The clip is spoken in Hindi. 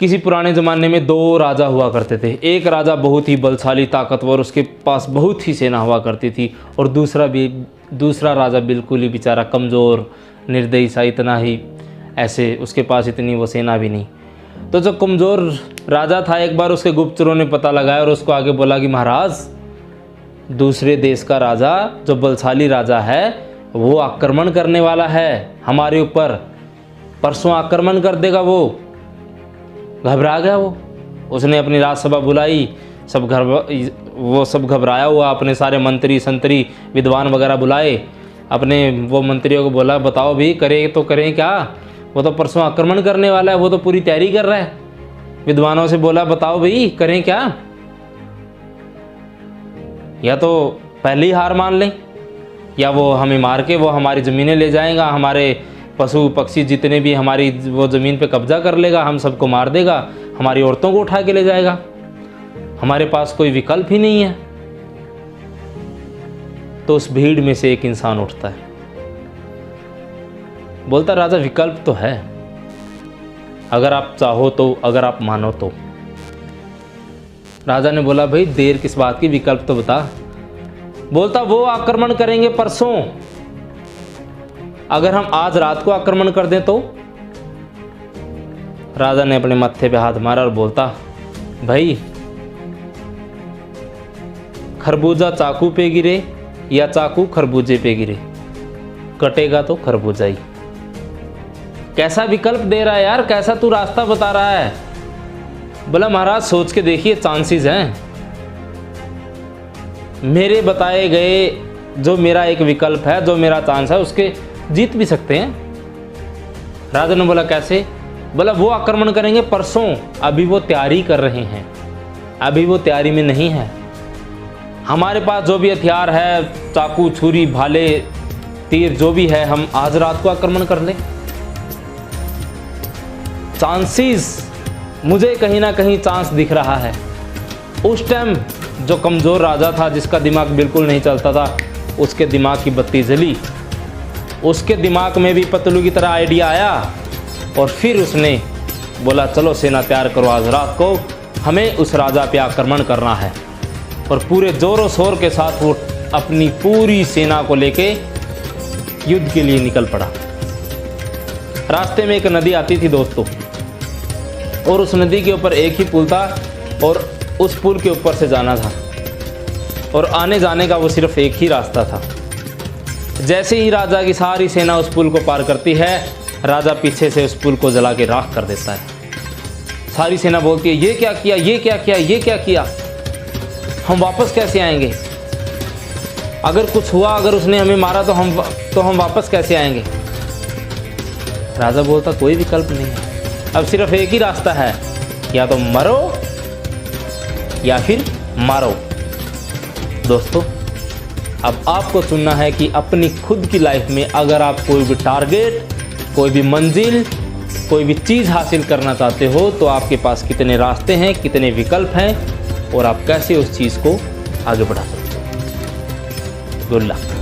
किसी पुराने ज़माने में 2 राजा हुआ करते थे। एक राजा बहुत ही बलशाली ताकतवर, उसके पास बहुत ही सेना हुआ करती थी, और दूसरा राजा बिल्कुल ही बेचारा कमज़ोर निर्दयी सा, इतना ही ऐसे उसके पास इतनी वो सेना भी नहीं। तो जो कमज़ोर राजा था, एक बार उसके गुप्तचरों ने पता लगाया और उसको आगे बोला कि महाराज, दूसरे देश का राजा जो बलशाली राजा है वो आक्रमण करने वाला है हमारे ऊपर, परसों आक्रमण कर देगा। वो घबरा गया। उसने अपनी राजसभा बुलाई, सब घबराया हुआ, अपने सारे मंत्री संतरी विद्वान वगैरह बुलाए, अपने वो मंत्रियों को बोला बताओ भी करें तो करें क्या, वो तो परसों आक्रमण करने वाला है, वो तो पूरी तैयारी कर रहा है। विद्वानों से बोला बताओ भाई करें क्या, या तो पहले ही हार मान लें, या वो हमें मार के वो हमारी ज़मीनें ले जाएगा, हमारे पशु पक्षी जितने भी हमारी वो ज़मीन पे कब्जा कर लेगा, हम सबको मार देगा, हमारी औरतों को उठा के ले जाएगा, हमारे पास कोई विकल्प ही नहीं है। तो उस भीड़ में से एक इंसान उठता है, बोलता राजा विकल्प तो है, अगर आप चाहो तो, अगर आप मानो तो। राजा ने बोला भाई देर किस बात की, विकल्प तो बता। बोलता वो आक्रमण करेंगे परसों, अगर हम आज रात को आक्रमण कर दें तो। राजा ने अपने मत्थे पे हाथ मारा और बोलता भाई खरबूजा चाकू पे गिरे या चाकू खरबूजे पे गिरे, कटेगा तो खरबूजा ही। कैसा विकल्प दे रहा है यार, कैसा तू रास्ता बता रहा है। बोला महाराज सोच के देखिए, चांसेस हैं, मेरे बताए गए जो मेरा एक विकल्प है, जो मेरा चांस है, उसके जीत भी सकते हैं। राजा ने बोला कैसे। बोला वो आक्रमण करेंगे परसों, अभी वो तैयारी कर रहे हैं, अभी वो तैयारी में नहीं है। हमारे पास जो भी हथियार है, चाकू छुरी भाले तीर जो भी है, हम आज रात को आक्रमण कर लें। चांसेस, मुझे कहीं ना कहीं चांस दिख रहा है। उस टाइम जो कमज़ोर राजा था, जिसका दिमाग बिल्कुल नहीं चलता था, उसके दिमाग की बत्ती जली, उसके दिमाग में भी पतलू की तरह आइडिया आया, और फिर उसने बोला चलो सेना तैयार करो, आज रात को हमें उस राजा पे आक्रमण करना है। और पूरे जोरों शोर के साथ वो अपनी पूरी सेना को लेके युद्ध के लिए निकल पड़ा। रास्ते में एक नदी आती थी दोस्तों, और उस नदी के ऊपर एक ही पुल था, और उस पुल के ऊपर से जाना था, और आने जाने का वो सिर्फ एक ही रास्ता था। जैसे ही राजा की सारी सेना उस पुल को पार करती है, राजा पीछे से उस पुल को जला के राख कर देता है। सारी सेना बोलती है ये क्या किया, ये क्या किया, ये क्या किया, हम वापस कैसे आएंगे, अगर कुछ हुआ, अगर उसने हमें मारा तो हम वापस कैसे आएंगे। राजा बोलता कोई विकल्प नहीं है, अब सिर्फ एक ही रास्ता है, या तो मरो या फिर मारो। दोस्तों अब आपको चुनना है कि अपनी खुद की लाइफ में अगर आप कोई भी टारगेट, कोई भी मंजिल, कोई भी चीज़ हासिल करना चाहते हो, तो आपके पास कितने रास्ते हैं, कितने विकल्प हैं, और आप कैसे उस चीज़ को आगे बढ़ा सकते हो। Good luck.